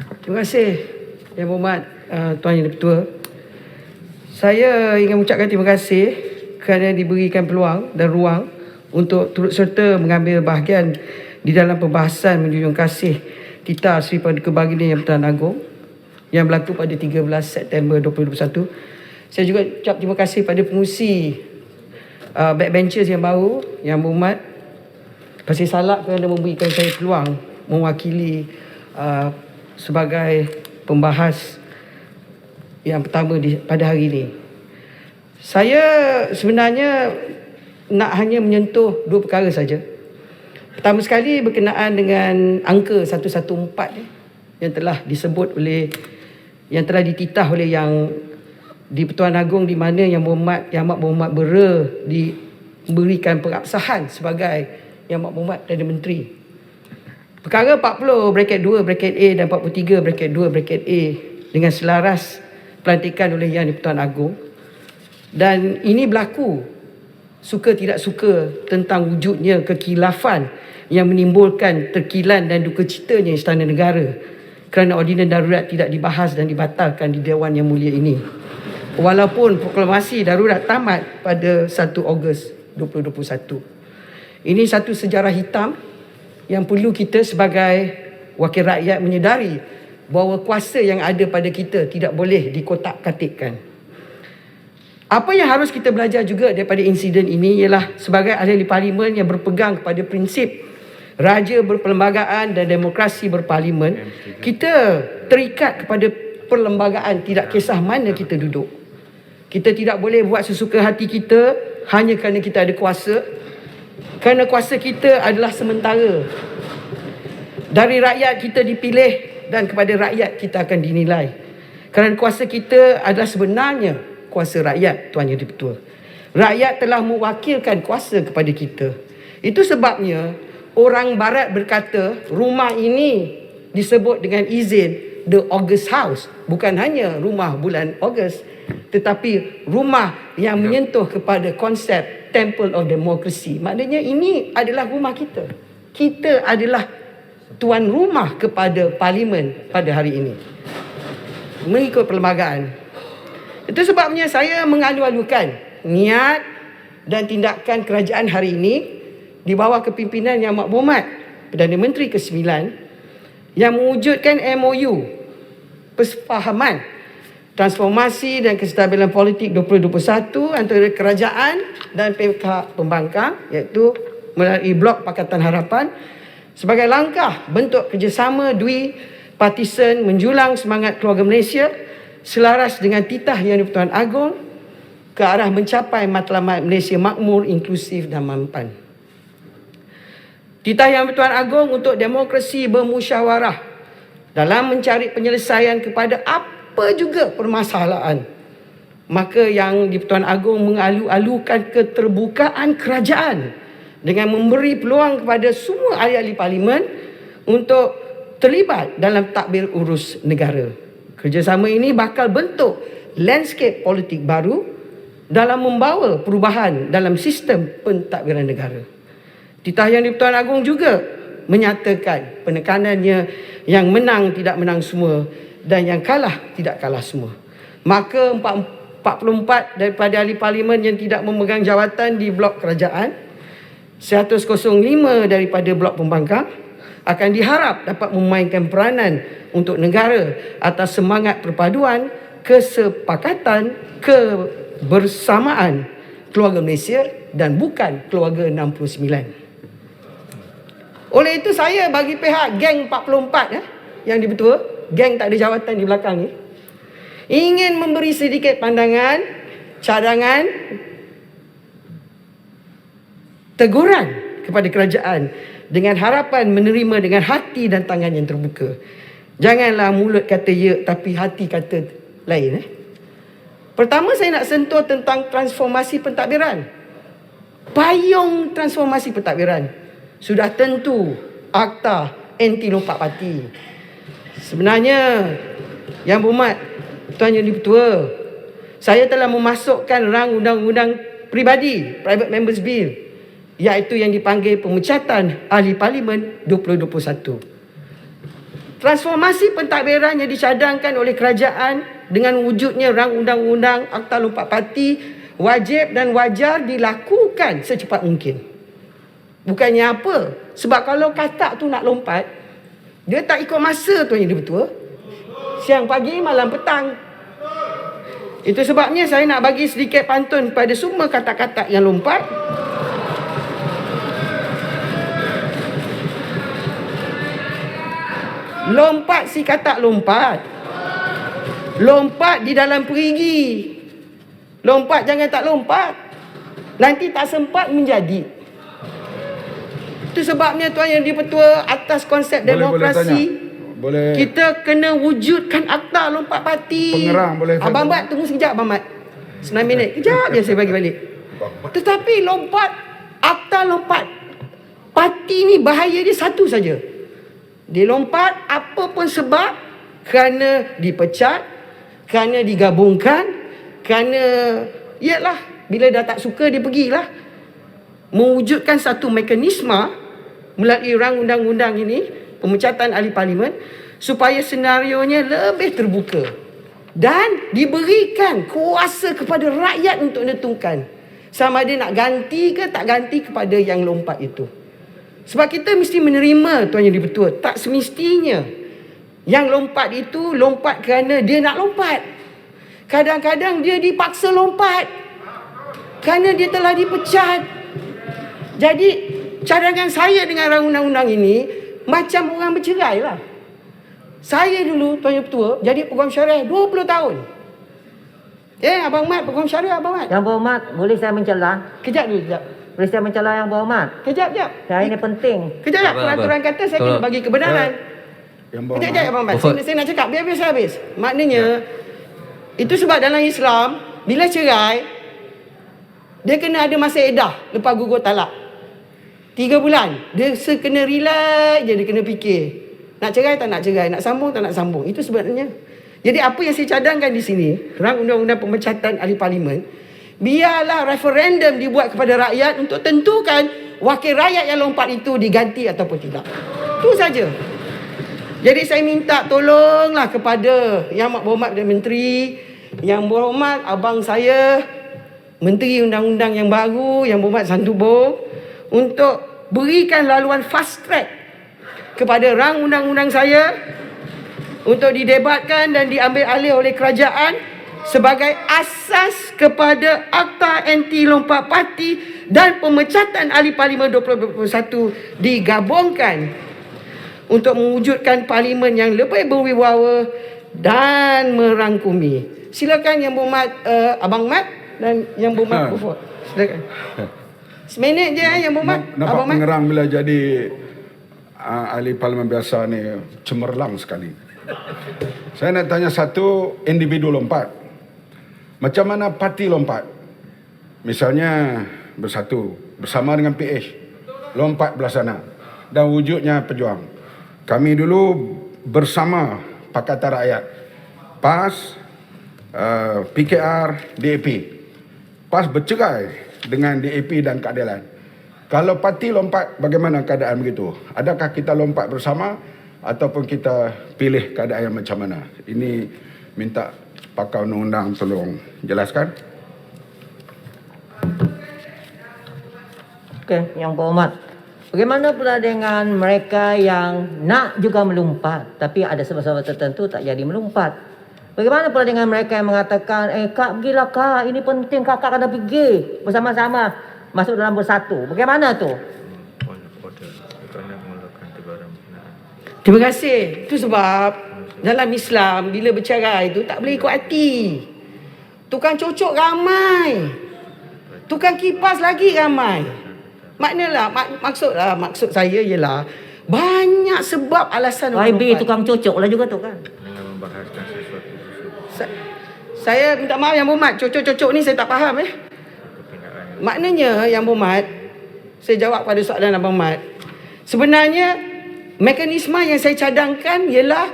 Terima kasih Yang Berhormat Tuan Yang Di-Pertua. Saya ingin mengucapkan terima kasih kerana diberikan peluang dan ruang untuk turut serta mengambil bahagian di dalam perbahasan menjunjung kasih Tita Sri Paduka Baginda Yang Pertuan Agong yang berlaku pada 13 September 2021. Saya juga ucap terima kasih pada pengurusi backbenchers yang baru, Yang Berhormat Pasir Salak, kerana memberikan saya peluang mewakili sebagai pembahas yang pertama pada hari ini. Saya sebenarnya nak hanya menyentuh dua perkara saja. Pertama sekali berkenaan dengan angka 114 yang telah disebut oleh, yang telah dititah oleh Yang Di-Pertuan Agong, di mana Yang Amat Berhormat Bera diberikan pengabsahan sebagai Yang Amat Berhormat Perdana Menteri. Perkara 40 bracket 2 bracket A dan 43 bracket 2 bracket A dengan selaras pelantikan oleh Yang Di-Pertuan Agong, dan ini berlaku suka tidak suka tentang wujudnya kekhilafan yang menimbulkan terkilan dan duka citanya Istana Negara kerana Ordinan Darurat tidak dibahas dan dibatalkan di Dewan Yang Mulia ini, walaupun proklamasi darurat tamat pada 1 Ogos 2021. Ini satu sejarah hitam yang perlu kita sebagai wakil rakyat menyedari bahawa kuasa yang ada pada kita tidak boleh dikotak-katikkan. Apa yang harus kita belajar juga daripada insiden ini ialah sebagai ahli parlimen yang berpegang kepada prinsip raja berperlembagaan dan demokrasi berparlimen, kita terikat kepada perlembagaan tidak kisah mana kita duduk. Kita tidak boleh buat sesuka hati kita hanya kerana kita ada kuasa, kerana kuasa kita adalah sementara. Dari rakyat kita dipilih dan kepada rakyat kita akan dinilai. Kerana kuasa kita adalah sebenarnya kuasa rakyat, Tuan Yang Di-Pertua. Rakyat telah mewakilkan kuasa kepada kita. Itu sebabnya orang barat berkata rumah ini disebut dengan izin The August House. Bukan hanya rumah bulan Ogos, tetapi rumah yang menyentuh kepada konsep Temple of Democracy. Maknanya ini adalah rumah kita. Kita adalah tuan rumah kepada parlimen pada hari ini mengikut perlembagaan. Itu sebabnya saya mengalu-alukan niat dan tindakan kerajaan hari ini di bawah kepimpinan Yang Amat Berhormat Perdana Menteri ke-9 yang mewujudkan MOU Persefahaman Transformasi dan Kestabilan Politik 2021 antara kerajaan dan pihak pembangkang, iaitu melalui Blok Pakatan Harapan, sebagai langkah bentuk kerjasama dui partisan menjulang semangat keluarga Malaysia selaras dengan titah Yang Di-Pertuan Agong ke arah mencapai matlamat Malaysia makmur, inklusif dan mampan. Titah Yang Di-Pertuan Agong untuk demokrasi bermusyawarah dalam mencari penyelesaian kepada apa juga permasalahan. Maka Yang Di-Pertuan Agong mengalu-alukan keterbukaan kerajaan dengan memberi peluang kepada semua ahli-ahli parlimen untuk terlibat dalam tadbir urus negara. Kerjasama ini bakal bentuk landscape politik baru dalam membawa perubahan dalam sistem pentadbiran negara. Titah Yang Di-Pertuan Agong juga menyatakan penekanannya yang menang tidak menang semua dan yang kalah tidak kalah semua. Maka 44 daripada ahli parlimen yang tidak memegang jawatan di blok kerajaan, 105 daripada blok pembangkang akan diharap dapat memainkan peranan untuk negara atas semangat perpaduan, kesepakatan, kebersamaan keluarga Malaysia dan bukan keluarga 69. Oleh itu saya bagi pihak geng 44 Yang Di-Pertua, geng tak ada jawatan di belakang ni, ingin memberi sedikit pandangan, cadangan, teguran kepada kerajaan dengan harapan menerima dengan hati dan tangan yang terbuka. Janganlah mulut kata ya tapi hati kata lain. Pertama saya nak sentuh tentang transformasi pentadbiran. Payung transformasi pentadbiran sudah tentu Akta Anti Lompat Parti. Sebenarnya Yang Berhormat Tuan Yang Di-Pertua, saya telah memasukkan rang undang-undang peribadi, Private Members Bill, iaitu yang dipanggil Pemecatan Ahli Parlimen 2021. Transformasi pentadbiran yang dicadangkan oleh kerajaan dengan wujudnya rang undang-undang Akta Lompat Parti wajib dan wajar dilakukan secepat mungkin. Bukannya apa? Sebab kalau katak tu nak lompat, dia tak ikut masa, Tuan Yang Di-Pertua. Siang, pagi, malam, petang. Itu sebabnya saya nak bagi sedikit pantun pada semua katak-katak yang lompat. Lompat si katak lompat. Lompat di dalam perigi. Lompat jangan tak lompat. Nanti tak sempat menjadi. Itu sebabnya Tuan Yang Di-Pertua, atas konsep demokrasi, boleh. Kita kena wujudkan Akta Lompat Parti. Pengerang boleh. Abang Mat, tunggu sekejap Abang Mat. 9 minit. Kejap je saya bagi balik. Tetapi lompat Akta Lompat Parti ni bahaya dia satu saja. Dia lompat apa pun sebab, kerana dipecat, kerana digabungkan, kerana yalah bila dah tak suka dia pergilah. Mewujudkan satu mekanisme melalui rang undang-undang ini, pemecatan ahli parlimen, supaya senarionya lebih terbuka dan diberikan kuasa kepada rakyat untuk menentukan sama ada nak ganti ke tak ganti kepada yang lompat itu. Sebab kita mesti menerima, Tuan Yang Di-Pertua, tak semestinya yang lompat itu lompat kerana dia nak lompat. Kadang-kadang dia dipaksa lompat kerana dia telah dipecat. Jadi cadangan saya dengan rang undang-undang ini macam orang bercerai lah. Saya dulu, Tuan Yang Di-Pertua, jadi peguam syariah 20 tahun. Abang Mat, peguam syariah Abang Mat. Yang Berhormat, boleh saya mencelah? Kejap dulu, kejap. Boleh saya mencelah Yang Berhormat? Kejap. Saya ini penting. Kejap. Peraturan kata saya kena bagi kebenaran. Kejap, Abang Mat. Saya nak cakap, biar saya habis. Maknanya, itu sebab dalam Islam, bila cerai, dia kena ada masa edah lepas gugur talak. 3 bulan. Dia kena relax je, dia kena fikir. Nak cerai tak nak cerai, nak sambung tak nak sambung. Itu sebenarnya. Jadi apa yang saya cadangkan di sini, rang undang-undang pemecatan ahli parlimen, biarlah referendum dibuat kepada rakyat untuk tentukan wakil rakyat yang lompat itu diganti ataupun tidak. Itu saja. Jadi saya minta tolonglah kepada Yang Berhormat Perdana Menteri, Yang Berhormat abang saya, Menteri Undang-Undang yang baru, Yang Berhormat Santubong, untuk berikan laluan fast track kepada rang undang-undang saya untuk didebatkan dan diambil alih oleh kerajaan sebagai asas kepada Akta Anti Lompat Parti dan pemecatan ahli parlimen 2021 digabungkan untuk mewujudkan parlimen yang lebih berwibawa dan merangkumi. Silakan Yang Berhormat Abang Mat dan Yang Berhormat Buford. Silakan. Seminit je Yang Berhormat. Nampak pengerang bila jadi ahli parlimen biasa ni cemerlang sekali. Saya nak tanya satu, individu lompat. Macam mana parti lompat? Misalnya bersatu bersama dengan PH, lompat belah sana, dan wujudnya pejuang. Kami dulu bersama Pakatan Rakyat, PAS, PKR, DAP. PAS bercerai dengan DAP dan Keadilan. Kalau parti lompat, bagaimana keadaan begitu? Adakah kita lompat bersama ataupun kita pilih keadaan yang macam mana? Ini minta pakar undang-undang tolong jelaskan. Okey, Yang Berhormat. Bagaimana pula dengan mereka yang nak juga melompat tapi ada sebab-sebab tertentu tak jadi melompat? Bagaimana pula dengan mereka yang mengatakan, Kak pergilah Kak, ini penting kakak kena pergi bersama-sama masuk dalam bersatu. Bagaimana tu? Terima kasih. Itu sebab dalam Islam bila bercerai tu tak boleh ikut hati. Tukang cocok ramai. Tukang kipas lagi ramai. Maknalah maksud saya ialah banyak sebab alasan YB tukang cocok lah juga tu kan. Saya minta maaf Yang Berhormat, cocok-cocok ni saya tak faham Maknanya Yang Berhormat, saya jawab pada soalan Abang Mat. Sebenarnya mekanisme yang saya cadangkan ialah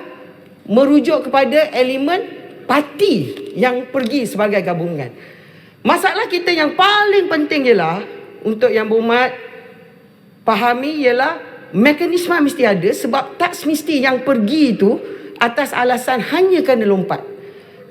merujuk kepada elemen parti yang pergi sebagai gabungan. Masalah kita yang paling penting ialah untuk Yang Berhormat pahami ialah mekanisme mesti ada, sebab tak semesti yang pergi itu atas alasan hanya kerana lompat.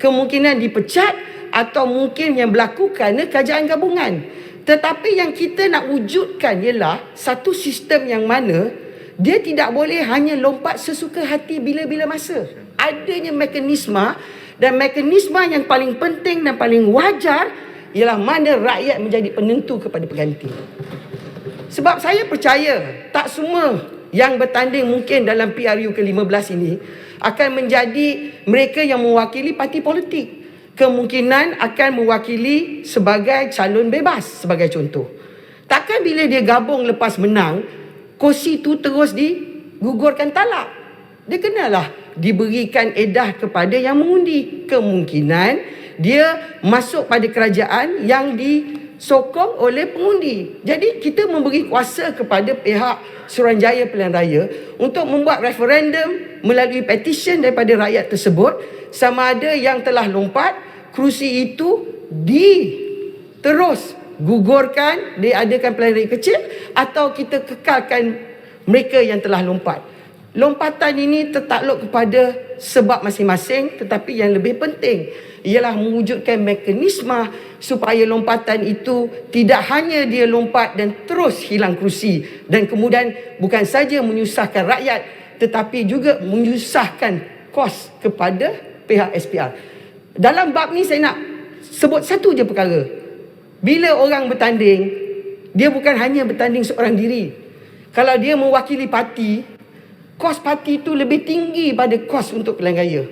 Kemungkinan dipecat atau mungkin yang berlaku kerana kerajaan gabungan. Tetapi yang kita nak wujudkan ialah satu sistem yang mana dia tidak boleh hanya lompat sesuka hati bila-bila masa. Adanya mekanisme, dan mekanisme yang paling penting dan paling wajar ialah mana rakyat menjadi penentu kepada pengganti. Sebab saya percaya tak semua yang bertanding mungkin dalam PRU ke-15 ini akan menjadi mereka yang mewakili parti politik. Kemungkinan akan mewakili sebagai calon bebas sebagai contoh. Takkan bila dia gabung lepas menang, kursi itu terus digugurkan talak. Dia kenalah diberikan edah kepada yang mengundi. Kemungkinan dia masuk pada kerajaan yang disokong oleh pengundi. Jadi kita memberi kuasa kepada pihak Suruhanjaya Pilihan Raya untuk membuat referendum melalui petition daripada rakyat tersebut, sama ada yang telah lompat, kerusi itu terus gugurkan, diadakan pilihan raya kecil, atau kita kekalkan mereka yang telah lompat. Lompatan ini tertakluk kepada sebab masing-masing, tetapi yang lebih penting ialah mewujudkan mekanisme supaya lompatan itu tidak hanya dia lompat dan terus hilang kerusi, dan kemudian bukan saja menyusahkan rakyat tetapi juga menyusahkan kos kepada pihak SPR. Dalam bab ni saya nak sebut satu je perkara. Bila orang bertanding, dia bukan hanya bertanding seorang diri. Kalau dia mewakili parti, kos parti itu lebih tinggi pada kos untuk pilihan raya.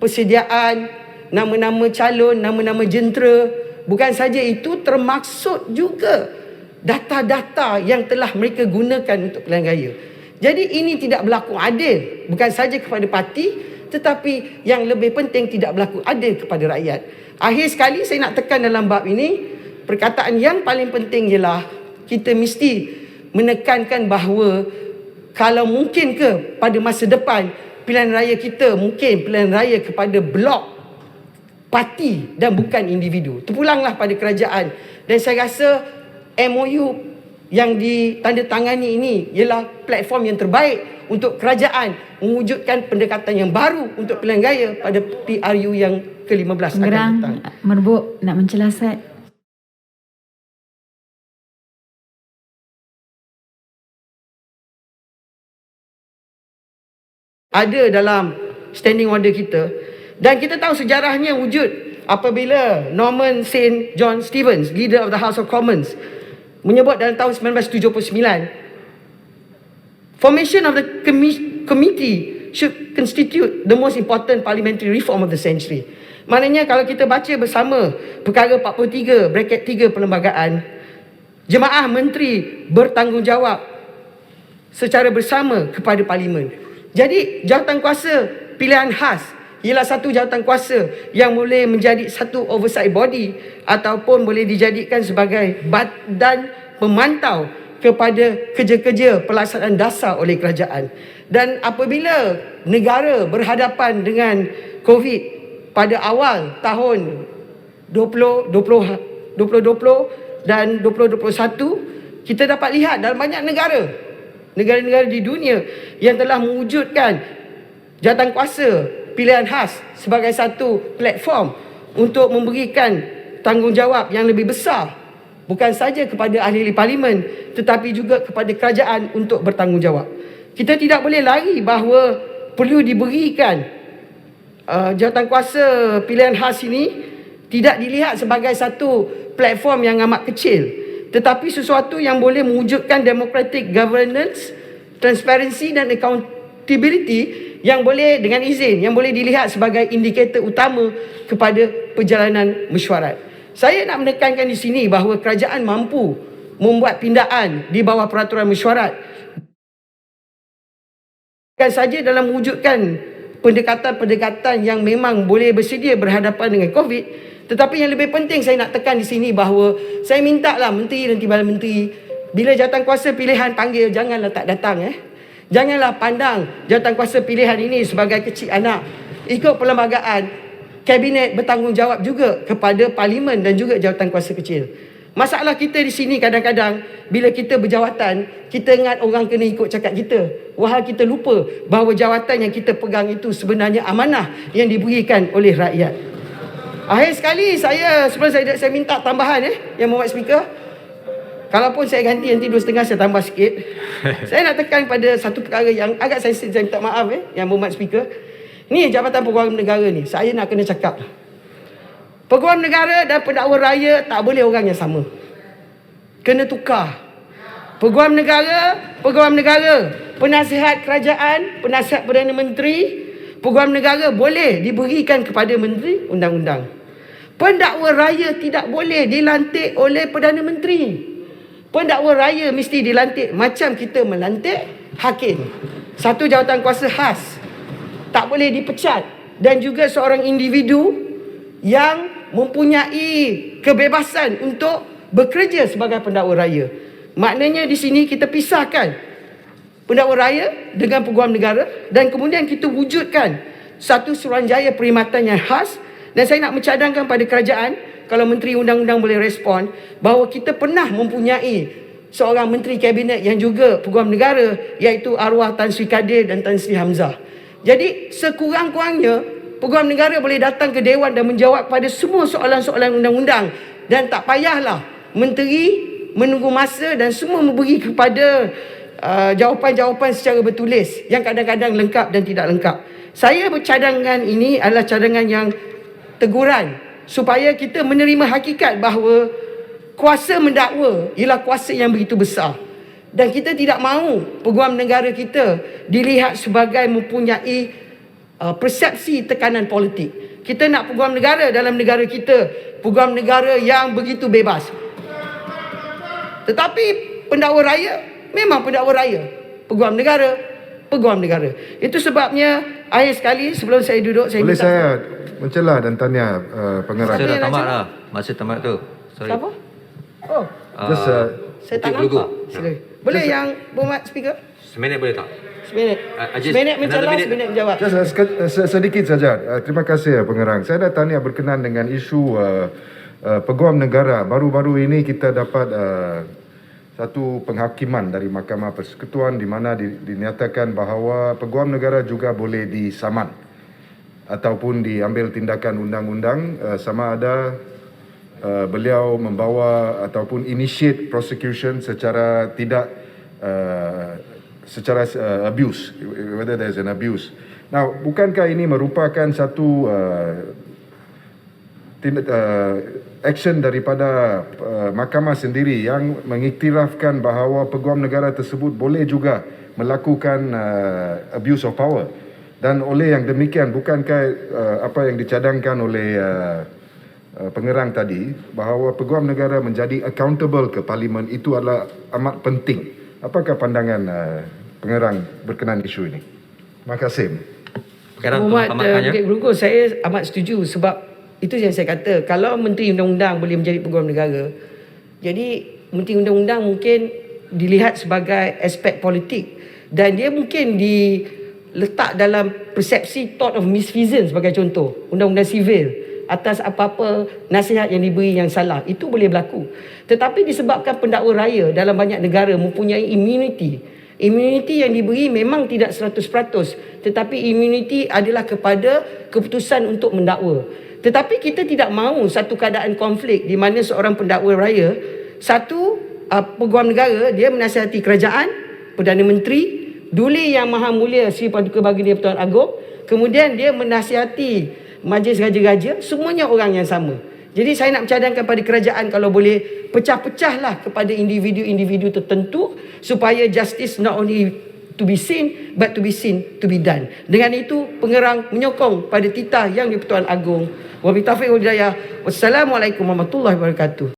Persediaan, nama-nama calon, nama-nama jentera. Bukan saja itu, termaksud juga data-data yang telah mereka gunakan untuk pilihan raya. Jadi ini tidak berlaku adil, bukan saja kepada parti, tetapi yang lebih penting tidak berlaku adil kepada rakyat. Akhir sekali saya nak tekan dalam bab ini, perkataan yang paling penting ialah kita mesti menekankan bahawa kalau mungkin ke pada masa depan pilihan raya kita mungkin pilihan raya kepada blok parti dan bukan individu. Terpulanglah pada kerajaan, dan saya rasa MOU yang ditandatangani ini ialah platform yang terbaik untuk kerajaan mewujudkan pendekatan yang baru untuk pilihan raya pada PRU yang ke-15 akan datang. Merbuk nak mencelaskan. Ada dalam standing order kita, dan kita tahu sejarahnya wujud apabila Norman St. John Stevens, leader of the House of Commons, menyebut dalam tahun 1979, formation of the committee should constitute the most important parliamentary reform of the century. Maknanya kalau kita baca bersama perkara 43 bracket 3 perlembagaan, jemaah menteri bertanggungjawab secara bersama kepada parlimen. Jadi jawatan kuasa pilihan khas ialah satu jawatan kuasa yang boleh menjadi satu oversight body ataupun boleh dijadikan sebagai badan pemantau kepada kerja-kerja pelaksanaan dasar oleh kerajaan. Dan apabila negara berhadapan dengan COVID pada awal tahun 2020 dan 2021, kita dapat lihat dalam banyak negara-negara di dunia yang telah mewujudkan jawatan kuasa pilihan khas sebagai satu platform untuk memberikan tanggungjawab yang lebih besar, bukan saja kepada ahli-ahli parlimen tetapi juga kepada kerajaan untuk bertanggungjawab. Kita tidak boleh lari bahawa perlu diberikan jawatan kuasa pilihan khas ini tidak dilihat sebagai satu platform yang amat kecil, tetapi sesuatu yang boleh mewujudkan democratic governance, transparency dan accountability yang boleh dengan izin, yang boleh dilihat sebagai indikator utama kepada perjalanan mesyuarat. Saya nak menekankan di sini bahawa kerajaan mampu membuat pindaan di bawah peraturan mesyuarat, bukan saja dalam mewujudkan pendekatan-pendekatan yang memang boleh bersedia berhadapan dengan COVID, tetapi yang lebih penting saya nak tekan di sini bahawa saya minta lah menteri dan timbalan menteri, bila jawatan kuasa pilihan panggil, janganlah tak datang. Janganlah pandang jawatan kuasa pilihan ini sebagai kecil anak. Ikut perlembagaan, kabinet bertanggungjawab juga kepada parlimen dan juga jawatan kuasa kecil. Masalah kita di sini kadang-kadang bila kita berjawatan, kita ingat orang kena ikut cakap kita. Wahal kita lupa bahawa jawatan yang kita pegang itu sebenarnya amanah yang diberikan oleh rakyat. Akhir sekali sebelum saya minta tambahan Yang Mohd Speaker. Kalaupun saya ganti nanti 2.5 saya tambah sikit. Saya nak tekan pada satu perkara yang agak sensitif, saya minta maaf Yang Mohd Speaker. Ni Jabatan Peguam Negara ni, saya nak kena cakap. Peguam negara dan pendakwa raya tak boleh orang yang sama. Kena tukar. Peguam negara, penasihat kerajaan, penasihat Perdana Menteri, peguam negara boleh diberikan kepada Menteri Undang-Undang. Pendakwa raya tidak boleh dilantik oleh Perdana Menteri. Pendakwa raya mesti dilantik macam kita melantik hakim. Satu jawatan kuasa khas. Tak boleh dipecat. Dan juga seorang individu yang mempunyai kebebasan untuk bekerja sebagai pendakwa raya. Maknanya di sini kita pisahkan pendakwa raya dengan peguam negara dan kemudian kita wujudkan satu suruhanjaya perkhidmatan yang khas. Dan saya nak mencadangkan pada kerajaan, kalau Menteri Undang-Undang boleh respon, bahawa kita pernah mempunyai seorang Menteri Kabinet yang juga peguam negara, iaitu arwah Tan Sri Kadir dan Tan Sri Hamzah. Jadi sekurang-kurangnya peguam negara boleh datang ke Dewan dan menjawab pada semua soalan-soalan undang-undang. Dan tak payahlah menteri menunggu masa dan semua memberi kepada jawapan-jawapan secara bertulis yang kadang-kadang lengkap dan tidak lengkap. Saya bercadangan ini adalah cadangan yang teguran supaya kita menerima hakikat bahawa kuasa mendakwa ialah kuasa yang begitu besar. Dan kita tidak mahu peguam negara kita dilihat sebagai mempunyai persepsi tekanan politik. Kita nak peguam negara dalam negara kita, peguam negara yang begitu bebas. Tetapi pendakwa raya memang pendakwa raya, peguam negara. Itu sebabnya akhir sekali sebelum saya duduk saya boleh minta saya mencela dan tanya pengarang. Siapa Masa yang dah nak tamat cakap? lah. Masa tamat tu. Sorry. Siapa? Oh, Just saya tak Cik Telugu. nampak. Silakan. Boleh yang Mohd Speaker? Seminit boleh tak? Seminit. Just Seminit another mencelah, minute. seminit menjawab. sedikit saja. Terima kasih pengarang. Saya nak tanya berkenaan dengan isu peguam negara. Baru-baru ini kita dapat satu penghakiman dari Mahkamah Persekutuan di mana dinyatakan bahawa peguam negara juga boleh disaman ataupun diambil tindakan undang-undang sama ada beliau membawa ataupun initiate prosecution secara tidak secara abuse, whether there's an abuse. Now, bukankah ini merupakan satu action daripada mahkamah sendiri yang mengiktirafkan bahawa peguam negara tersebut boleh juga melakukan abuse of power? Dan oleh yang demikian, bukankah apa yang dicadangkan oleh pengerang tadi bahawa peguam negara menjadi accountable ke Parlimen itu adalah amat penting? Apakah pandangan pengerang berkenaan isu ini? Terima kasih. Sekarang Mohd tamatkannya. Bukit Berungkus, saya amat setuju sebab itu yang saya kata, kalau Menteri Undang-Undang boleh menjadi peguam negara, jadi Menteri Undang-Undang mungkin dilihat sebagai aspek politik dan dia mungkin diletak dalam persepsi thought of misfeasance sebagai contoh, undang-undang sivil atas apa-apa nasihat yang diberi yang salah, itu boleh berlaku. Tetapi disebabkan pendakwa raya dalam banyak negara mempunyai immunity yang diberi memang tidak 100%, tetapi immunity adalah kepada keputusan untuk mendakwa. Tetapi kita tidak mahu satu keadaan konflik di mana seorang pendakwa raya, satu peguam negara, dia menasihati kerajaan, Perdana Menteri, Duli Yang Maha Mulia Sri Paduka Baginda Pertuan Agong, kemudian dia menasihati Majlis Raja-Raja, semuanya orang yang sama. Jadi saya nak mencadangkan pada kerajaan kalau boleh pecah-pecahlah kepada individu-individu tertentu supaya justice not only to be seen but to be seen to be done. Dengan itu pengerang menyokong pada titah Yang di-Pertuan Agong. Wabillahi taufiq wal hidayah. Wassalamualaikum warahmatullahi wabarakatuh.